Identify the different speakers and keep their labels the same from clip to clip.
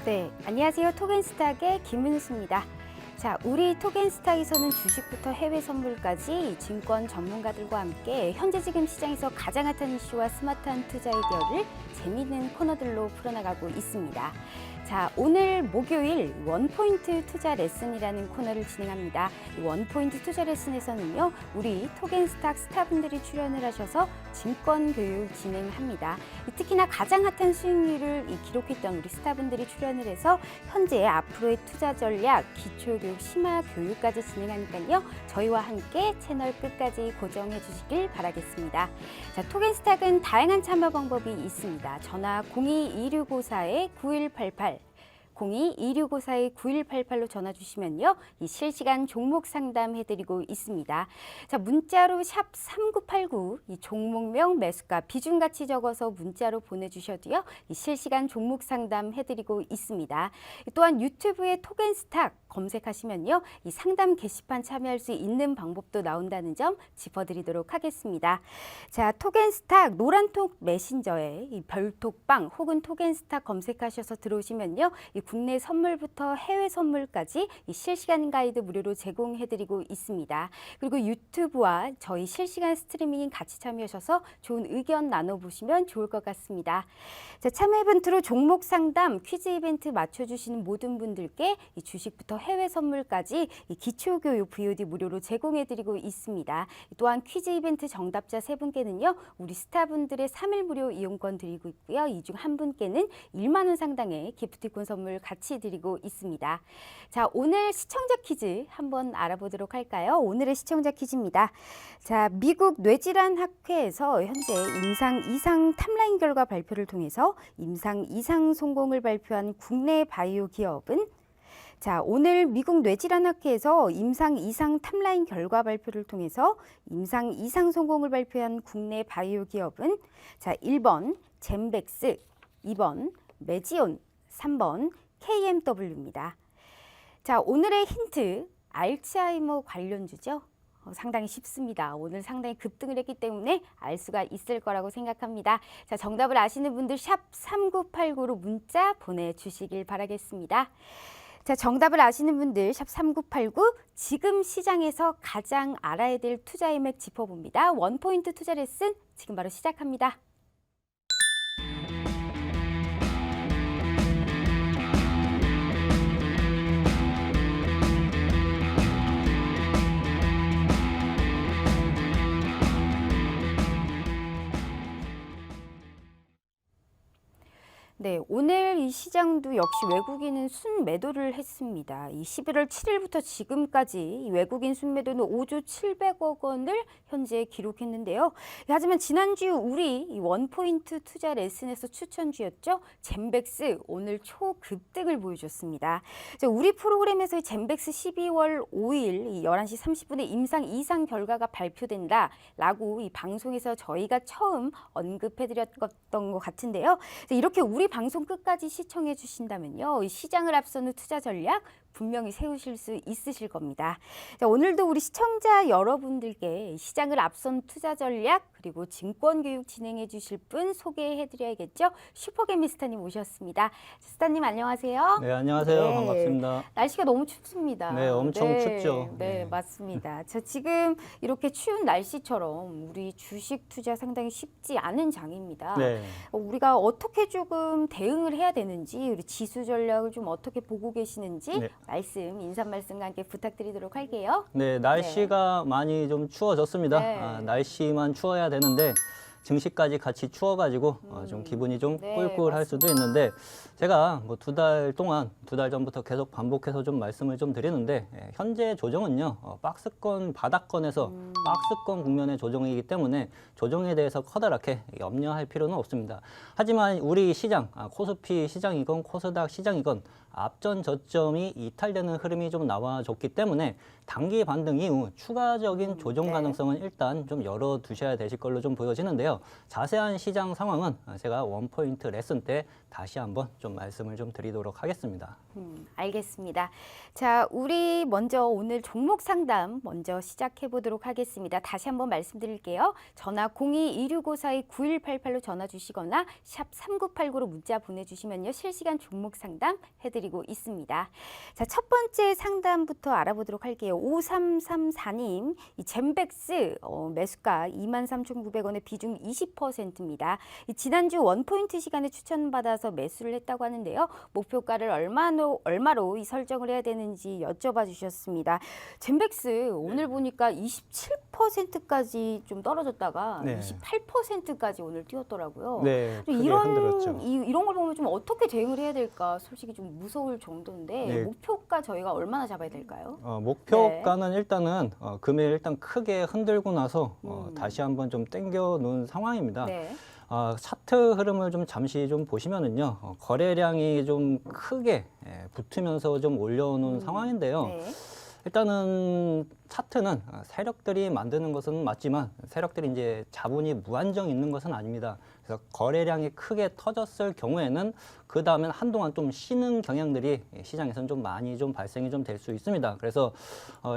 Speaker 1: 네, 안녕하세요. 토겐스탁의 김은수입니다. 자, 우리 토겐스탁에서는 주식부터 해외 선물까지 증권 전문가들과 함께 현재 지금 시장에서 가장 핫한 이슈와 스마트한 투자 아이디어를 재미있는 코너들로 풀어나가고 있습니다. 자, 오늘 목요일 원포인트 투자 레슨이라는 코너를 진행합니다. 이 원포인트 투자 레슨에서는요, 우리 토겐스탁 스타분들이 출연을 하셔서 증권 교육 진행합니다. 특히나 가장 핫한 수익률을 기록했던 우리 스타분들이 출연을 해서 현재 앞으로의 투자 전략, 기초교육, 심화 교육까지 진행하니까요, 저희와 함께 채널 끝까지 고정해 주시길 바라겠습니다. 자, 토겐스탁은 다양한 참여 방법이 있습니다. 전화 02-2654-9188 02-2654-9188로 전화 주시면요, 이 실시간 종목 상담 해드리고 있습니다. 자, 문자로 샵 3989, 이 종목명, 매수가, 비중같이 적어서 문자로 보내주셔도요, 이 실시간 종목 상담 해드리고 있습니다. 또한 유튜브에 토겐스탁 검색하시면요, 이 상담 게시판 참여할 수 있는 방법도 나온다는 점 짚어드리도록 하겠습니다. 자, 토겐스탁 노란톡 메신저에 이 별톡방 혹은 토겐스탁 검색하셔서 들어오시면요, 이 국내 선물부터 해외 선물까지 이 실시간 가이드 무료로 제공해드리고 있습니다. 그리고 유튜브와 저희 실시간 스트리밍 같이 참여하셔서 좋은 의견 나눠보시면 좋을 것 같습니다. 자, 참여 이벤트로 종목 상담, 퀴즈 이벤트 맞춰주시는 모든 분들께 이 주식부터 해외 선물까지 이 기초교육 VOD 무료로 제공해드리고 있습니다. 또한 퀴즈 이벤트 정답자 3분께는요, 우리 스타분들의 3일 무료 이용권 드리고 있고요. 이 중 한 분께는 1만 원 상당의 기프티콘 선물 같이 드리고 있습니다. 자, 오늘 시청자 퀴즈 한번 알아보도록 할까요? 오늘의 시청자 퀴즈입니다. 자, 미국 뇌질환 학회에서 현재 임상 이상 탑라인 결과 발표를 통해서 임상 이상 성공을 발표한 국내 바이오 기업은, 자, 오늘 미국 뇌질환 학회에서 임상 이상 탑라인 결과 발표를 통해서 임상 이상 성공을 발표한 국내 바이오 기업은, 자, 1번 젠백스, 2번 메지온, 3번 KMW입니다. 자, 오늘의 힌트, 알츠하이머 관련주죠. 상당히 쉽습니다. 오늘 상당히 급등을 했기 때문에 알 수가 있을 거라고 생각합니다. 자, 정답을 아시는 분들 샵 3989로 문자 보내주시길 바라겠습니다. 자, 정답을 아시는 분들 샵 3989, 지금 시장에서 가장 알아야 될 투자 인맥 짚어봅니다. 원포인트 투자 레슨 지금 바로 시작합니다. 네, 오늘 이 시장도 역시 외국인은 순매도를 했습니다. 이 11월 7일부터 지금까지 이 외국인 순매도는 5조 700억 원을 현재 기록했는데요. 하지만 지난주 우리 이 원포인트 투자 레슨에서 추천주였죠. 젠백스 오늘 초급등을 보여줬습니다. 자, 우리 프로그램에서 젠백스 12월 5일 이 11시 30분에 임상 이상 결과가 발표된다라고 이 방송에서 저희가 처음 언급해드렸던 것 같은데요. 자, 이렇게 우리 방송 끝까지 시청해 주신다면요, 시장을 앞서는 투자 전략 분명히 세우실 수 있으실 겁니다. 자, 오늘도 우리 시청자 여러분들께 시장을 앞선 투자 전략 그리고 증권 교육 진행해 주실 분 소개해 드려야겠죠. 슈퍼개미 스타님 오셨습니다. 스타님 안녕하세요.
Speaker 2: 네, 안녕하세요.
Speaker 1: 네.
Speaker 2: 반갑습니다.
Speaker 1: 날씨가 너무 춥습니다.
Speaker 2: 네, 엄청 춥죠.
Speaker 1: 네, 맞습니다. 자, 지금 이렇게 추운 날씨처럼 우리 주식 투자 상당히 쉽지 않은 장입니다.
Speaker 2: 네.
Speaker 1: 우리가 어떻게 조금 대응을 해야 되는지, 우리 지수 전략을 좀 어떻게 보고 계시는지
Speaker 2: 네.
Speaker 1: 인사 말씀과 함께 부탁드리도록 할게요.
Speaker 2: 네, 날씨가 많이 좀 추워졌습니다.
Speaker 1: 네.
Speaker 2: 날씨만 추워야 되는데 증시까지 같이 추워가지고 좀 기분이 좀
Speaker 1: 네,
Speaker 2: 꿀꿀할 수도 있는데, 제가 뭐 2달 동안, 2달 전부터 계속 반복해서 좀 말씀을 좀 드리는데, 현재 조정은요, 박스권 바닥권에서 박스권 국면의 조정이기 때문에 조정에 대해서 커다랗게 염려할 필요는 없습니다. 하지만 우리 시장, 코스피 시장이건 코스닥 시장이건 앞전 저점이 이탈되는 흐름이 좀 나와줬기 때문에 단기 반등 이후 추가적인 조정 가능성은 일단 좀 열어두셔야 되실 걸로 좀 보여지는데요. 있는데요. 자세한 시장 상황은 제가 원포인트 레슨 때 다시 한번 좀 말씀을 좀 드리도록 하겠습니다.
Speaker 1: 알겠습니다. 자, 우리 먼저 오늘 종목 상담 먼저 시작해 보도록 하겠습니다. 다시 한번 말씀드릴게요. 전화 02-2654-9188로 전화 주시거나 샵 3989로 문자 보내주시면요. 실시간 종목 상담 해드리고 있습니다. 자, 첫 번째 상담부터 알아보도록 할게요. 5334님, 이 젠백스 매수가 23,900원에 비중 20%입니다. 지난주 원포인트 시간에 추천받아서 매수를 했다고 하는데요. 목표가를 얼마로 이 설정을 해야 되는지 여쭤봐 주셨습니다. 젠백스 오늘 보니까 27%까지 좀 떨어졌다가
Speaker 2: 네.
Speaker 1: 28%까지 오늘 뛰었더라고요.
Speaker 2: 네, 크게
Speaker 1: 이런
Speaker 2: 흔들었죠.
Speaker 1: 이런 걸 보면 좀 어떻게 대응을 해야 될까 솔직히 좀 무서울 정도인데
Speaker 2: 네.
Speaker 1: 목표가 저희가 얼마나 잡아야 될까요?
Speaker 2: 목표가는 일단은 금일 일단 크게 흔들고 나서 다시 한번 좀 당겨 놓은 상황입니다.
Speaker 1: 네.
Speaker 2: 차트 흐름을 좀 잠시 좀 보시면은요, 거래량이 좀 크게 붙으면서 좀 올려놓은 상황인데요.
Speaker 1: 네.
Speaker 2: 일단은 차트는 세력들이 만드는 것은 맞지만 세력들이 이제 자본이 무한정 있는 것은 아닙니다. 그래서 거래량이 크게 터졌을 경우에는 그 다음엔 한동안 좀 쉬는 경향들이 시장에서는 좀 많이 좀 발생이 좀 될 수 있습니다. 그래서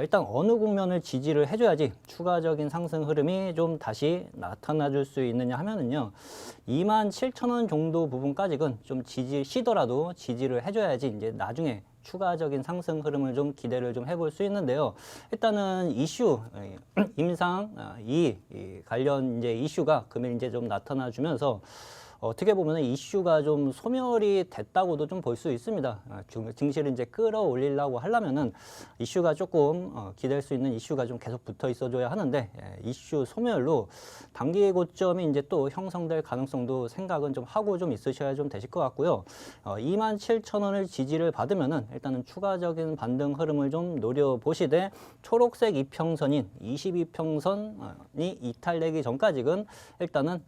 Speaker 2: 일단 어느 국면을 지지를 해줘야지 추가적인 상승 흐름이 좀 다시 나타나 줄 수 있느냐 하면은요, 27,000원 정도 부분까지는 좀 쉬더라도 지지를 해줘야지 이제 나중에 추가적인 상승 흐름을 좀 기대를 좀 해볼 수 있는데요. 일단은 이슈 임상 이 관련 이제 이슈가 금일 이제 좀 나타나 주면서 어떻게 보면 이슈가 좀 소멸이 됐다고도 좀 볼 수 있습니다. 증시를 이제 끌어올리려고 하려면은 이슈가 조금 기댈 수 있는 이슈가 좀 계속 붙어 있어줘야 하는데, 이슈 소멸로 단기 고점이 이제 또 형성될 가능성도 생각은 좀 하고 좀 있으셔야 좀 되실 것 같고요. 27,000원을 지지를 받으면은 일단은 추가적인 반등 흐름을 좀 노려보시되, 초록색 이평선인 22평선이 이탈되기 전까지는 일단은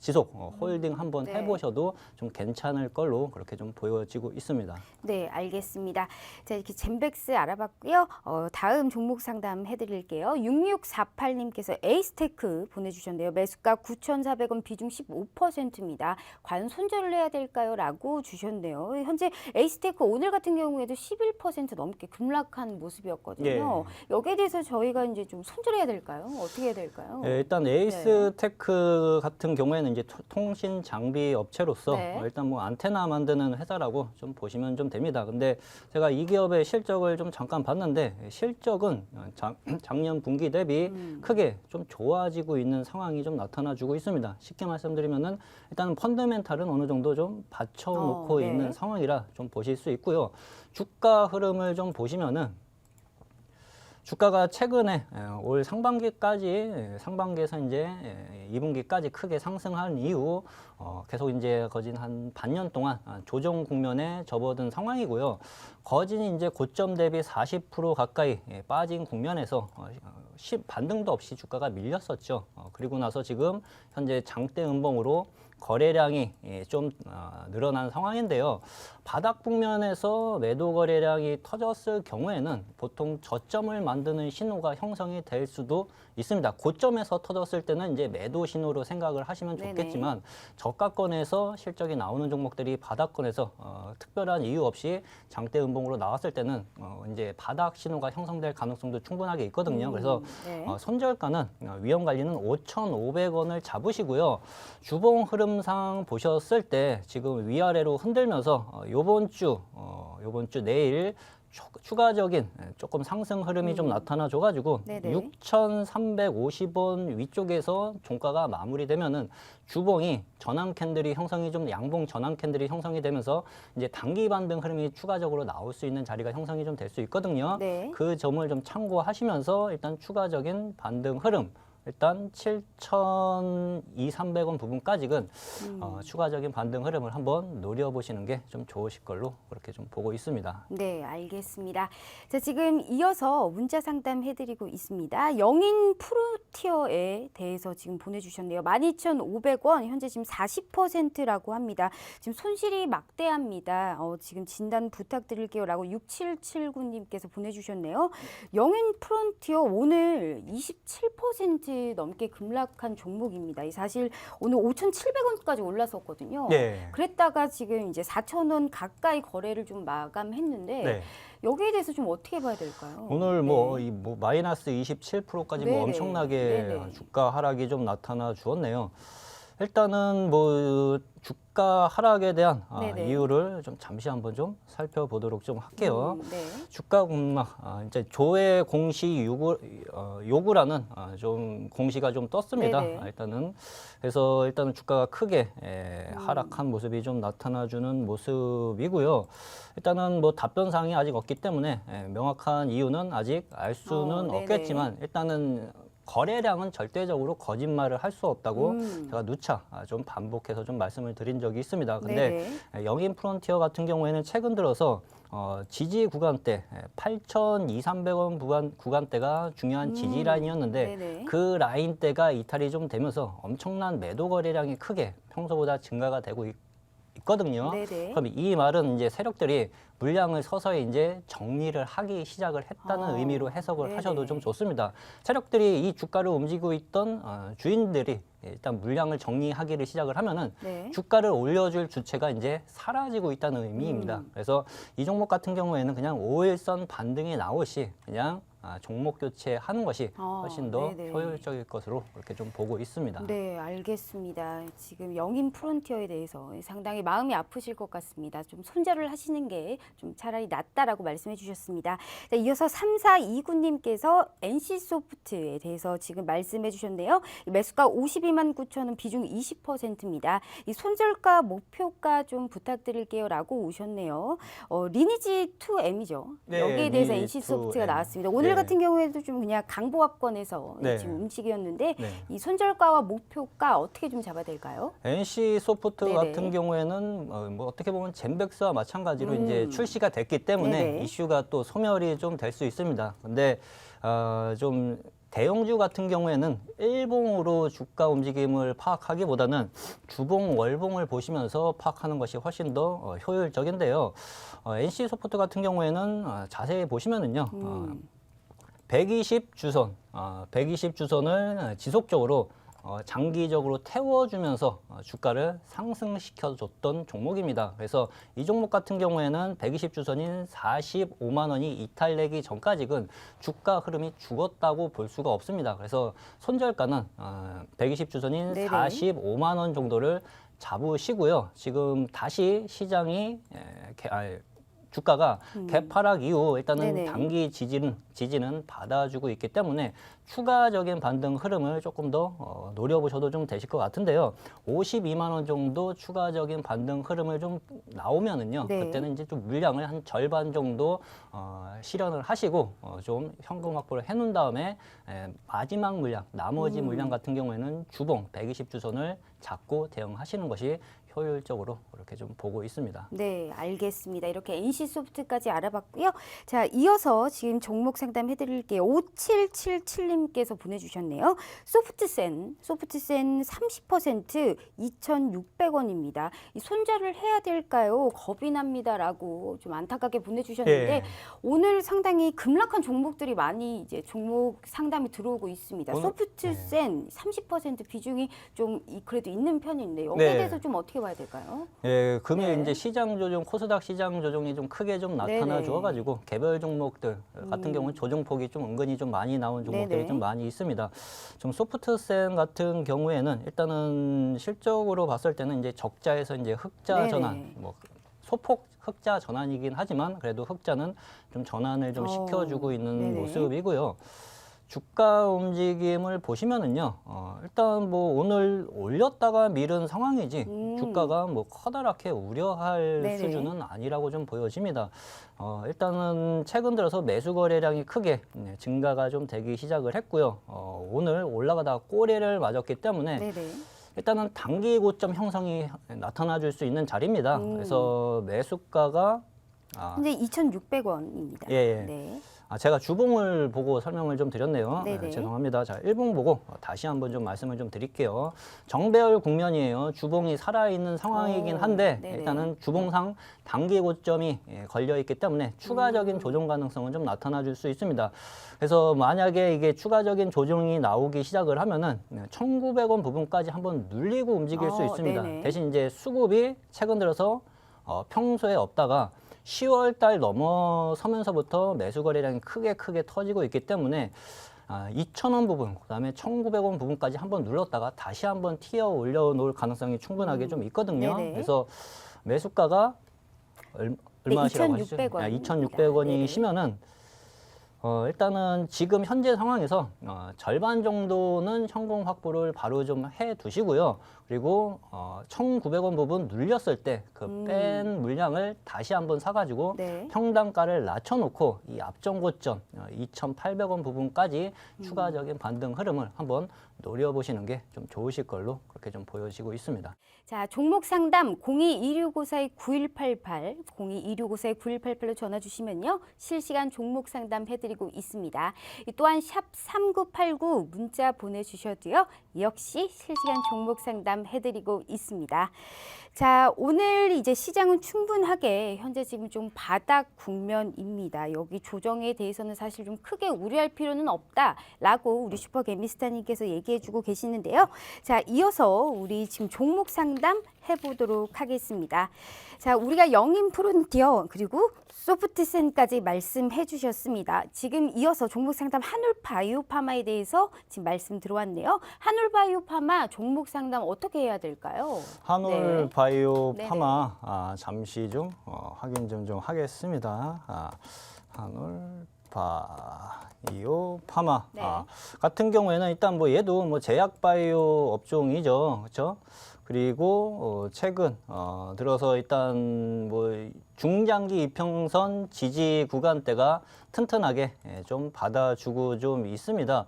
Speaker 2: 지속 홀딩 한번
Speaker 1: 네.
Speaker 2: 해보셔도 좀 괜찮을 걸로 그렇게 좀 보여지고 있습니다.
Speaker 1: 네, 알겠습니다. 자, 이렇게 젠백스 알아봤고요. 다음 종목 상담 해드릴게요. 6648님께서 에이스테크 보내주셨는데요. 매수가 9,400원, 비중 15%입니다. 과연 손절을 해야 될까요? 라고 주셨네요. 현재 에이스테크 오늘 같은 경우에도 11% 넘게 급락한 모습이었거든요. 여기에 대해서 저희가 이제 좀 손절해야 될까요? 어떻게 해야 될까요?
Speaker 2: 일단 에이스테크 같은 경우에는 이제 통신 장비 업체로서
Speaker 1: 네.
Speaker 2: 일단 뭐 안테나 만드는 회사라고 좀 보시면 좀 됩니다. 근데 제가 이 기업의 실적을 좀 잠깐 봤는데, 실적은 작년 분기 대비 크게 좀 좋아지고 있는 상황이 좀 나타나주고 있습니다. 쉽게 말씀드리면은 일단은 펀더멘탈은 어느 정도 좀 받쳐놓고
Speaker 1: 네.
Speaker 2: 있는 상황이라 좀 보실 수 있고요. 주가 흐름을 좀 보시면은 주가가 최근에 올 상반기에서 이제 2분기까지 크게 상승한 이후 계속 이제 거진 한 반년 동안 조정 국면에 접어든 상황이고요. 거진이 이제 고점 대비 40% 가까이 빠진 국면에서 반등도 없이 주가가 밀렸었죠. 그리고 나서 지금 현재 장대 음봉으로 거래량이 좀 늘어난 상황인데요. 바닥 국면에서 매도 거래량이 터졌을 경우에는 보통 저점을 만드는 신호가 형성이 될 수도 있습니다. 고점에서 터졌을 때는 이제 매도 신호로 생각을 하시면 좋겠지만, 저가권에서 실적이 나오는 종목들이 바닥권에서 특별한 이유 없이 장대 음봉으로 나왔을 때는 이제 바닥 신호가 형성될 가능성도 충분하게 있거든요. 그래서 손절가는 위험 관리는 5,500원을 잡으시고요. 주봉 흐름상 보셨을 때 지금 위아래로 흔들면서 요번 주 내일 추가적인 조금 상승 흐름이 좀 나타나줘가지고 6,350원 위쪽에서 종가가 마무리되면은 주봉이 전환 캔들이 형성이 좀 양봉 전환 캔들이 형성이 되면서 이제 단기 반등 흐름이 추가적으로 나올 수 있는 자리가 형성이 좀 될 수 있거든요.
Speaker 1: 네.
Speaker 2: 그 점을 좀 참고하시면서 일단 추가적인 반등 흐름, 일단 7,200~300원 부분까지는 추가적인 반등 흐름을 한번 노려보시는 게 좀 좋으실 걸로 그렇게 좀 보고 있습니다.
Speaker 1: 네, 알겠습니다. 자, 지금 이어서 문자 상담 해드리고 있습니다. 영인 프론티어에 대해서 지금 보내주셨네요. 12,500원, 현재 지금 40%라고 합니다. 지금 손실이 막대합니다. 지금 진단 부탁드릴게요라고 6779님께서 보내주셨네요. 영인 프론티어 오늘 27% 넘게 급락한 종목입니다. 사실 오늘 5,700원까지 올랐었거든요.
Speaker 2: 네.
Speaker 1: 그랬다가 지금 이제 4,000원 가까이 거래를 좀 마감했는데
Speaker 2: 네.
Speaker 1: 여기에 대해서 좀 어떻게 봐야 될까요?
Speaker 2: 오늘
Speaker 1: 네.
Speaker 2: 뭐 마이너스 27%까지 뭐
Speaker 1: 네네.
Speaker 2: 엄청나게
Speaker 1: 네네.
Speaker 2: 주가 하락이 좀 나타나 주었네요. 일단은 뭐 주가 하락에 대한
Speaker 1: 네네.
Speaker 2: 이유를 좀 잠시 한번 좀 살펴보도록 좀 할게요.
Speaker 1: 네.
Speaker 2: 주가 급락, 이제 조회 공시 요구라는 좀 공시가 좀 떴습니다.
Speaker 1: 네네.
Speaker 2: 일단은 주가가 크게 하락한 모습이 좀 나타나주는 모습이고요. 일단은 뭐 답변 사항이 아직 없기 때문에 명확한 이유는 아직 알 수는
Speaker 1: 네네.
Speaker 2: 없겠지만 일단은 거래량은 절대적으로 거짓말을 할 수 없다고 제가 누차 좀 반복해서 좀 말씀을 드린 적이 있습니다. 근데 영인 프론티어 같은 경우에는 최근 들어서 지지 구간대 8,200~300원 구간대가 중요한 지지 라인이었는데
Speaker 1: 네네.
Speaker 2: 그 라인대가 이탈이 좀 되면서 엄청난 매도 거래량이 크게 평소보다 증가가 되고 있거든요.
Speaker 1: 네네.
Speaker 2: 그럼 이 말은 이제 세력들이 물량을 서서히 이제 정리를 하기 시작을 했다는 의미로 해석을
Speaker 1: 네네.
Speaker 2: 하셔도 좀 좋습니다. 세력들이 이 주가를 움직이고 있던 주인들이 일단 물량을 정리하기를 시작을 하면은
Speaker 1: 네.
Speaker 2: 주가를 올려줄 주체가 이제 사라지고 있다는 의미입니다. 그래서 이 종목 같은 경우에는 그냥 5일선 반등이 나올 시 그냥 종목 교체하는 것이 훨씬 더
Speaker 1: 네네.
Speaker 2: 효율적일 것으로 그렇게 좀 보고 있습니다.
Speaker 1: 네, 알겠습니다. 지금 영인 프론티어에 대해서 상당히 마음이 아프실 것 같습니다. 좀 손절을 하시는 게 좀 차라리 낫다라고 말씀해 주셨습니다. 자, 이어서 3429님께서 NC소프트에 대해서 지금 말씀해 주셨네요. 매수가 52만 9천 원, 비중 20%입니다. 이 손절가 목표가 좀 부탁드릴게요라고 오셨네요. 리니지 2M이죠.
Speaker 2: 네,
Speaker 1: 여기에 대해서
Speaker 2: 리니지
Speaker 1: NC소프트가
Speaker 2: 2M.
Speaker 1: 나왔습니다. 오늘
Speaker 2: 네.
Speaker 1: 같은 경우에도 좀 그냥 강보합권에서
Speaker 2: 네.
Speaker 1: 지금 움직이었는데
Speaker 2: 네.
Speaker 1: 이 손절가와 목표가 어떻게 좀 잡아야 될까요?
Speaker 2: NC 소프트
Speaker 1: 네네.
Speaker 2: 같은 경우에는 뭐 어떻게 보면 젠백스와 마찬가지로 이제 출시가 됐기 때문에
Speaker 1: 네네.
Speaker 2: 이슈가 또 소멸이 좀 될 수 있습니다. 근데 좀 대형주 같은 경우에는 일봉으로 주가 움직임을 파악하기보다는 주봉, 월봉을 보시면서 파악하는 것이 훨씬 더 효율적인데요. NC 소프트 같은 경우에는 자세히 보시면은요. 120주선, 120주선을 지속적으로 장기적으로 태워주면서 주가를 상승시켜줬던 종목입니다. 그래서 이 종목 같은 경우에는 120주선인 45만 원이 이탈되기 전까지는 주가 흐름이 죽었다고 볼 수가 없습니다. 그래서 손절가는 120주선인
Speaker 1: 네네.
Speaker 2: 45만 원 정도를 잡으시고요. 지금 다시 시장이 주가가 개파락 이후 일단은
Speaker 1: 네네.
Speaker 2: 단기 지지는 받아주고 있기 때문에 추가적인 반등 흐름을 조금 더 노려보셔도 좀 되실 것 같은데요. 52만 원 정도 추가적인 반등 흐름을 좀 나오면은요.
Speaker 1: 네.
Speaker 2: 그때는 이제 좀 물량을 한 절반 정도 실현을 하시고 좀 현금 확보를 해놓은 다음에 마지막 물량, 나머지 물량 같은 경우에는 주봉 120주선을 잡고 대응하시는 것이 효율적으로 그렇게 좀 보고 있습니다.
Speaker 1: 네, 알겠습니다. 이렇게 NC소프트까지 알아봤고요. 자, 이어서 지금 종목 상담 해드릴게요. 5777님께서 보내주셨네요. 소프트센 30% 2,600원입니다. 이 손절을 해야 될까요? 겁이 납니다라고 좀 안타깝게 보내주셨는데
Speaker 2: 예.
Speaker 1: 오늘 상당히 급락한 종목들이 많이 이제 종목 상담이 들어오고 있습니다.
Speaker 2: 오늘-
Speaker 1: 소프트센 30% 비중이 좀 그래도 있는 편인데 여기에
Speaker 2: 네.
Speaker 1: 대해서 좀 어떻게 봐야 될까요?
Speaker 2: 예, 금일
Speaker 1: 네.
Speaker 2: 이제 시장 조정, 코스닥 시장 조정이 좀 크게 좀 나타나
Speaker 1: 네네.
Speaker 2: 주어가지고 개별 종목들 같은 경우는 조정폭이 좀 은근히 좀 많이 나온 종목들이
Speaker 1: 네네.
Speaker 2: 좀 많이 있습니다. 좀 소프트센 같은 경우에는 일단은 실적으로 봤을 때는 이제 적자에서 이제 흑자
Speaker 1: 네네.
Speaker 2: 전환, 뭐 소폭 흑자 전환이긴 하지만 그래도 흑자는 좀 전환을 좀 시켜주고 있는
Speaker 1: 네네.
Speaker 2: 모습이고요. 주가 움직임을 보시면은요, 일단 뭐 오늘 올렸다가 밀은 상황이지 주가가 뭐 커다랗게 우려할
Speaker 1: 네네.
Speaker 2: 수준은 아니라고 좀 보여집니다. 일단은 최근 들어서 매수 거래량이 크게 증가가 좀 되기 시작을 했고요. 오늘 올라가다가 꼬리를 맞았기 때문에
Speaker 1: 네네.
Speaker 2: 일단은 단기 고점 형성이 나타나 줄 수 있는 자리입니다. 그래서 매수가가
Speaker 1: 현재 2,600원입니다.
Speaker 2: 예, 예.
Speaker 1: 네.
Speaker 2: 제가 주봉을 보고 설명을 좀 드렸네요.
Speaker 1: 네네.
Speaker 2: 죄송합니다. 자, 일봉 보고 다시 한번 좀 말씀을 좀 드릴게요. 정배열 국면이에요. 주봉이 살아있는 상황이긴 한데
Speaker 1: 네네.
Speaker 2: 일단은 주봉상 단기 고점이 걸려 있기 때문에 추가적인 조정 가능성은 좀 나타나 줄 수 있습니다. 그래서 만약에 이게 추가적인 조정이 나오기 시작을 하면은 1,900원 부분까지 한번 눌리고 움직일 수 있습니다.
Speaker 1: 네네.
Speaker 2: 대신 이제 수급이 최근 들어서 평소에 없다가 10월 달 넘어서면서부터 매수 거래량이 크게 터지고 있기 때문에 2,000원 부분, 그다음에 1,900원 부분까지 한번 눌렀다가 다시 한번 튀어 올려놓을 가능성이 충분하게 좀 있거든요.
Speaker 1: 네네.
Speaker 2: 그래서 매수가가 얼마시라고 하시죠?
Speaker 1: 2,600원.
Speaker 2: 2,600원이시면은 일단은 지금 현재 상황에서 절반 정도는 현금 확보를 바로 좀 해 두시고요. 그리고 1,900원 부분 눌렸을 때 그 뺀 물량을 다시 한번 사가지고
Speaker 1: 네.
Speaker 2: 평단가를 낮춰놓고 이 앞전 고점 2,800원 부분까지 추가적인 반등 흐름을 한번 노려보시는 게 좀 좋으실 걸로 그렇게 좀 보여지고 있습니다.
Speaker 1: 자, 종목 상담 02-2654-9188, 02-2654-9188로 전화 주시면요. 실시간 종목 상담 해드리고 있습니다. 또한 샵 3989 문자 보내주셔도요. 역시 실시간 종목 상담 해드리고 있습니다. 자, 오늘 이제 시장은 충분하게 현재 지금 좀 바닥 국면입니다. 여기 조정에 대해서는 사실 좀 크게 우려할 필요는 없다라고 우리 슈퍼개미스타님께서 얘기해주고 계시는데요. 자, 이어서 우리 지금 종목 상담 해보도록 하겠습니다. 자, 우리가 영인 프론티어 그리고 소프트센까지 말씀해 주셨습니다. 지금 이어서 종목 상담 한올바이오파마에 대해서 지금 말씀 들어왔네요. 한올바이오파마 종목 상담 어떻게 해야 될까요?
Speaker 2: 한올바이오파마 잠시 좀 확인 좀 하겠습니다. 한올바이오파마
Speaker 1: 네.
Speaker 2: 같은 경우에는 일단 뭐 얘도 뭐 제약바이오 업종이죠, 그렇죠? 그리고 최근 들어서 일단 뭐 중장기 이평선 지지 구간대가 튼튼하게 좀 받아주고 좀 있습니다.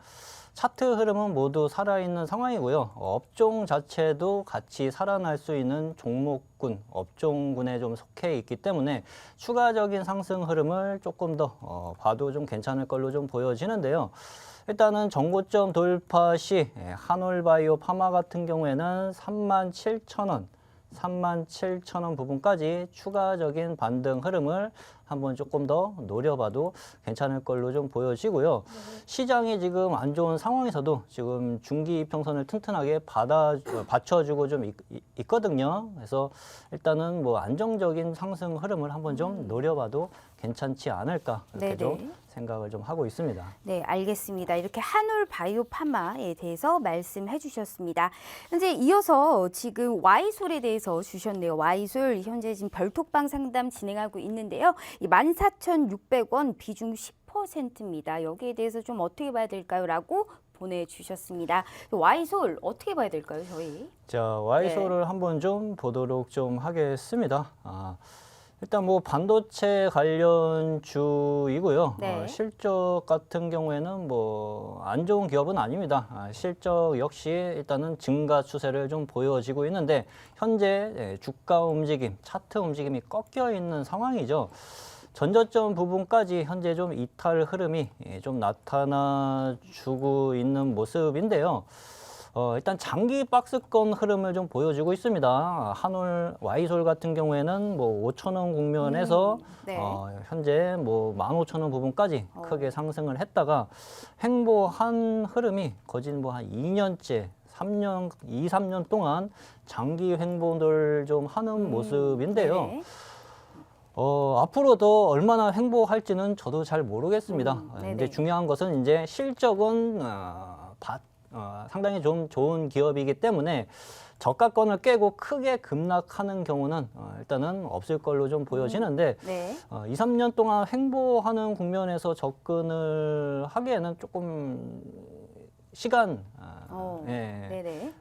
Speaker 2: 차트 흐름은 모두 살아있는 상황이고요. 업종 자체도 같이 살아날 수 있는 종목군, 업종군에 좀 속해 있기 때문에 추가적인 상승 흐름을 조금 더 봐도 좀 괜찮을 걸로 좀 보여지는데요. 일단은 정고점 돌파 시 한올바이오 파마 같은 경우에는 37,000원, 37,000원 부분까지 추가적인 반등 흐름을 한번 조금 더 노려봐도 괜찮을 걸로 좀 보여지고요. 시장이 지금 안 좋은 상황에서도 지금 중기 평선을 튼튼하게 받쳐주고 좀 있거든요. 그래서 일단은 뭐 안정적인 상승 흐름을 한번 좀 노려봐도 괜찮지 않을까 이렇게 좀 생각을 좀 하고 있습니다.
Speaker 1: 네, 알겠습니다. 이렇게 한올바이오파마에 대해서 말씀해 주셨습니다. 현재 이어서 지금 Y솔에 대해서 주셨네요. Y솔 현재 지금 별톡방 상담 진행하고 있는데요. 이 14,600원 비중 10%입니다. 여기에 대해서 좀 어떻게 봐야 될까요? 라고 보내주셨습니다. Y솔 어떻게 봐야 될까요, 저희?
Speaker 2: 자, Y솔을 한번 좀 보도록 좀 하겠습니다. 일단 뭐 반도체 관련주이고요.
Speaker 1: 네.
Speaker 2: 실적 같은 경우에는 뭐 안 좋은 기업은 아닙니다. 실적 역시 일단은 증가 추세를 좀 보여지고 있는데 현재 주가 움직임, 차트 움직임이 꺾여 있는 상황이죠. 전저점 부분까지 현재 좀 이탈 흐름이 좀 나타나주고 있는 모습인데요. 일단 장기 박스권 흐름을 좀 보여주고 있습니다. 한올 Y솔 같은 경우에는 뭐 5,000원 국면에서
Speaker 1: 네.
Speaker 2: 현재 뭐 15,000원 부분까지 크게 상승을 했다가 횡보한 흐름이 거진 뭐 한 2년째 2, 3년 동안 장기 횡보를 좀 하는 모습인데요.
Speaker 1: 네.
Speaker 2: 앞으로도 얼마나 횡보할지는 저도 잘 모르겠습니다.
Speaker 1: 네네.
Speaker 2: 이제 중요한 것은 이제 실적은 상당히 좀 좋은 기업이기 때문에 저가권을 깨고 크게 급락하는 경우는 일단은 없을 걸로 좀 보여지는데
Speaker 1: 네.
Speaker 2: 2, 3년 동안 횡보하는 국면에서 접근을 하기에는 조금 시간
Speaker 1: 네네.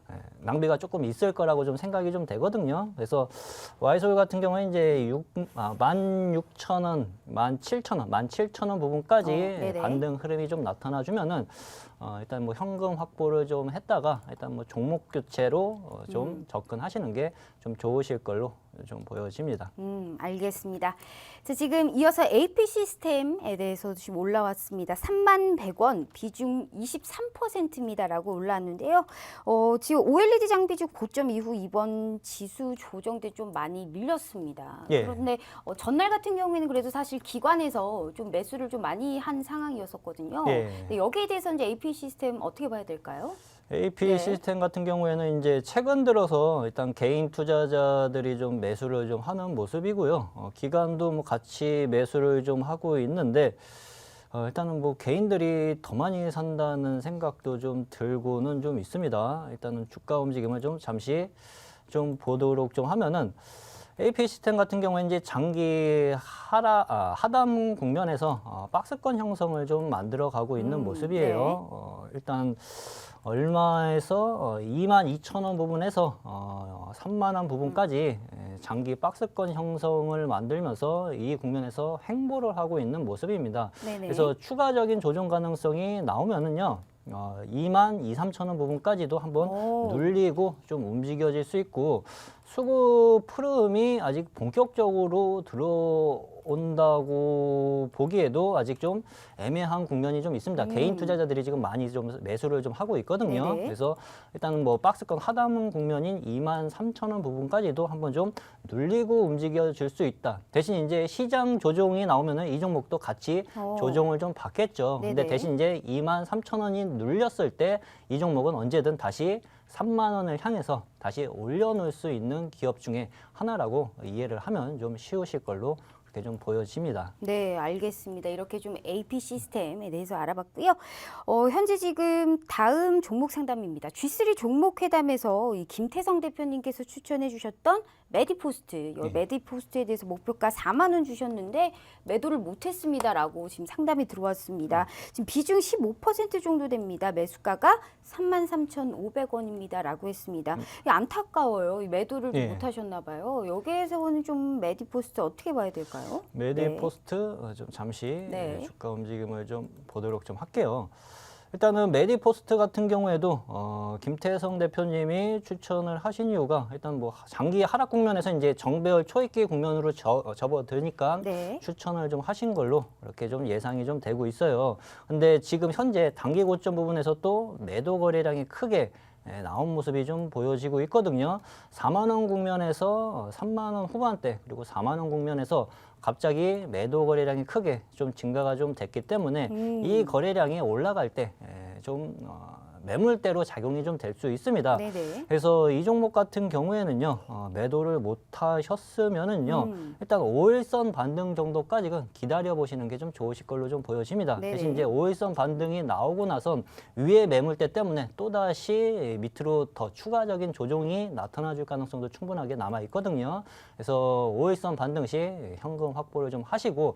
Speaker 2: 낭비가 조금 있을 거라고 좀 생각이 좀 되거든요. 그래서 와이솔 같은 경우에 이제 16,000원, 17,000원, 17,000원 부분까지
Speaker 1: 네네.
Speaker 2: 반등 흐름이 좀 나타나주면은 일단 뭐 현금 확보를 좀 했다가 일단 뭐 종목 교체로 좀 접근하시는 게 좀 좋으실 걸로 좀 보여집니다.
Speaker 1: 알겠습니다. 자, 지금 이어서 AP 시스템에 대해서 지금 올라왔습니다. 31,100원, 비중 23%입니다라고 올라왔는데요. 지금 OLED 장비 중 고점 이후 이번 지수 조정 때 좀 많이 밀렸습니다.
Speaker 2: 예.
Speaker 1: 그런데 전날 같은 경우에는 그래도 사실 기관에서 좀 매수를 좀 많이 한 상황이었었거든요.
Speaker 2: 예.
Speaker 1: 근데 여기에 대해서 이제 AP 시스템 어떻게 봐야 될까요?
Speaker 2: AP
Speaker 1: 네.
Speaker 2: 시스템 같은 경우에는 이제 최근 들어서 일단 개인 투자자들이 좀 매수를 좀 하는 모습이고요. 기관도 뭐 같이 매수를 좀 하고 있는데 일단은 뭐 개인들이 더 많이 산다는 생각도 좀 들고는 좀 있습니다. 일단은 주가 움직임을 좀 잠시 좀 보도록 좀 하면은 AP 시스템 같은 경우에 이제 장기 하단 국면에서 박스권 형성을 좀 만들어 가고 있는 모습이에요. 일단 얼마에서 22,000원 부분에서 3만 원 부분까지 장기 박스권 형성을 만들면서 이 국면에서 횡보를 하고 있는 모습입니다.
Speaker 1: 네네.
Speaker 2: 그래서 추가적인 조정 가능성이 나오면은요. 2만 2, 3천 원 부분까지도 한번 눌리고 좀 움직여질 수 있고 수급 흐름이 아직 본격적으로 들어온다고 보기에도 아직 좀 애매한 국면이 좀 있습니다. 개인 투자자들이 지금 많이 좀 매수를 좀 하고 있거든요.
Speaker 1: 네네.
Speaker 2: 그래서 일단은 뭐 박스권 하단 국면인 2만 3천 원 부분까지도 한번 좀 눌리고 움직여 줄 수 있다. 대신 이제 시장 조정이 나오면은 이 종목도 같이 조정을 좀 받겠죠. 근데
Speaker 1: 네네.
Speaker 2: 대신 이제 2만 3천 원이 눌렸을 때 이 종목은 언제든 다시 3만 원을 향해서 다시 올려놓을 수 있는 기업 중에 하나라고 이해를 하면 좀 쉬우실 걸로 그렇게 좀 보여집니다.
Speaker 1: 네, 알겠습니다. 이렇게 좀 AP 시스템에 대해서 알아봤고요. 현재 지금 다음 종목 상담입니다. G3 종목 회담에서 이 김태성 대표님께서 추천해 주셨던 메디포스트, 이 메디포스트에 대해서 목표가 4만 원 주셨는데 매도를 못했습니다라고 지금 상담이 들어왔습니다. 지금 비중 15% 정도 됩니다. 매수가가 33,500원입니다라고 했습니다. 안타까워요. 이 매도를 좀
Speaker 2: 예.
Speaker 1: 못하셨나 봐요. 여기에서는 좀 메디포스트 어떻게 봐야 될까요?
Speaker 2: 메디포스트 좀 잠시
Speaker 1: 네.
Speaker 2: 주가 움직임을 좀 보도록 좀 할게요. 일단은 메디포스트 같은 경우에도 김태성 대표님이 추천을 하신 이유가 일단 뭐 장기 하락 국면에서 이제 정배열 초입기 국면으로 접어드니까
Speaker 1: 네.
Speaker 2: 추천을 좀 하신 걸로 이렇게 좀 예상이 좀 되고 있어요. 근데 지금 현재 단기 고점 부분에서 또 매도 거래량이 크게 나온 모습이 좀 보여지고 있거든요. 4만 원 국면에서 3만 원 후반대 그리고 4만 원 국면에서 갑자기 매도 거래량이 크게 좀 증가가 좀 됐기 때문에 이 거래량이 올라갈 때 좀 매물대로 작용이 좀 될 수 있습니다.
Speaker 1: 네네.
Speaker 2: 그래서 이 종목 같은 경우에는요, 매도를 못 하셨으면은요, 일단 5일선 반등 정도까지는 기다려 보시는 게 좀 좋으실 걸로 좀 보여집니다.
Speaker 1: 네네.
Speaker 2: 대신 이제 5일선 반등이 나오고 나선 위의 매물대 때문에 또다시 밑으로 더 추가적인 조정이 나타나 줄 가능성도 충분하게 남아 있거든요. 그래서 5일선 반등 시 현금 확보를 좀 하시고,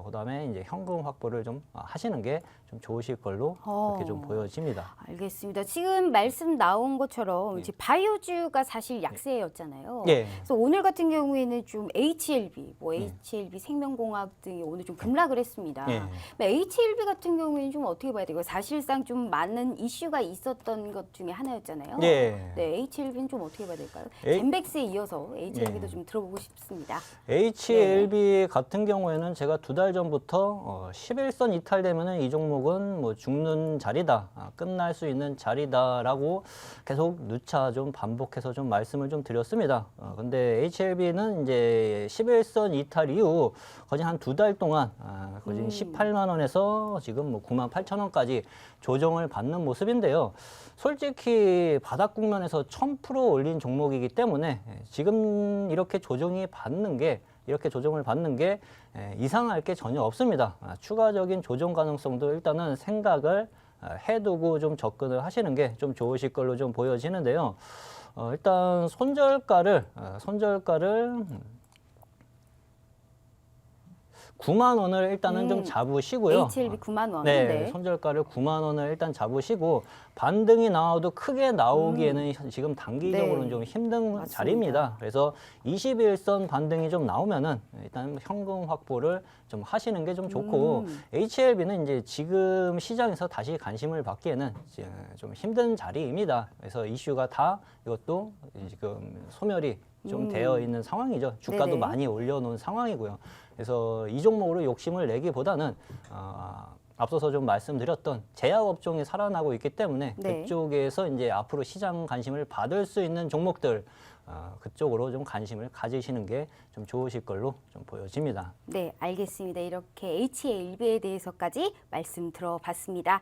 Speaker 2: 그 다음에 이제 현금 확보를 좀 하시는 게 좀 좋으실 걸로 그렇게 좀 보여집니다.
Speaker 1: 알겠습니다. 지금 말씀 나온 것처럼 이제 바이오주가 사실 약세였잖아요.
Speaker 2: 예.
Speaker 1: 그래서 오늘 같은 경우에는 좀 HLB, HLB 생명공학 등이 오늘 좀 급락을 했습니다.
Speaker 2: 예.
Speaker 1: HLB 같은 경우에는 좀 어떻게 봐야 되고 사실상 좀 많은 이슈가 있었던 것 중에 하나였잖아요.
Speaker 2: 예.
Speaker 1: 네, HLB는 좀 어떻게 봐야 될까요?
Speaker 2: H-
Speaker 1: 젠백스에 이어서 HLB도
Speaker 2: 예.
Speaker 1: 좀 들어보고 싶습니다.
Speaker 2: HLB 같은 경우에는 제가 2달 전부터 11선 이탈되면은 이 종목은 뭐 죽는 자리다, 끝날 수 있는 자리다라고 계속 누차 좀 반복해서 좀 말씀을 좀 드렸습니다. 근데 HLB는 이제 11선 이탈 이후 거의 한 2달 동안 거의 18만 원에서 지금 뭐 9만 8천 원까지 조정을 받는 모습인데요. 솔직히 바닥 국면에서 1000% 올린 종목이기 때문에 지금 이렇게 조정을 받는 게 이상할 게 전혀 없습니다. 추가적인 조정 가능성도 일단은 생각을 해두고 좀 접근을 하시는 게 좀 좋으실 걸로 좀 보여지는데요. 일단 손절가를 9만 원을 일단은 좀 잡으시고요.
Speaker 1: HLB 9만 원.
Speaker 2: 네, 손절가를 9만 원을 일단 잡으시고 반등이 나와도 크게 나오기에는 지금 단기적으로는
Speaker 1: 네.
Speaker 2: 좀 힘든
Speaker 1: 맞습니다.
Speaker 2: 자리입니다. 그래서 21선 반등이 좀 나오면은 일단 현금 확보를 좀 하시는 게 좀 좋고 HLB는 이제 지금 시장에서 다시 관심을 받기에는 이제 좀 힘든 자리입니다. 그래서 이슈가 다 이것도 지금 소멸이 좀 되어 있는 상황이죠. 주가도
Speaker 1: 네네.
Speaker 2: 많이 올려놓은 상황이고요. 그래서 이 종목으로 욕심을 내기보다는 앞서서 좀 말씀드렸던 제약 업종이 살아나고 있기 때문에
Speaker 1: 네.
Speaker 2: 그쪽에서 이제 앞으로 시장 관심을 받을 수 있는 종목들 그쪽으로 좀 관심을 가지시는 게 좀 좋으실 걸로 좀 보여집니다.
Speaker 1: 네, 알겠습니다. 이렇게 HLB에 대해서까지 말씀 들어봤습니다.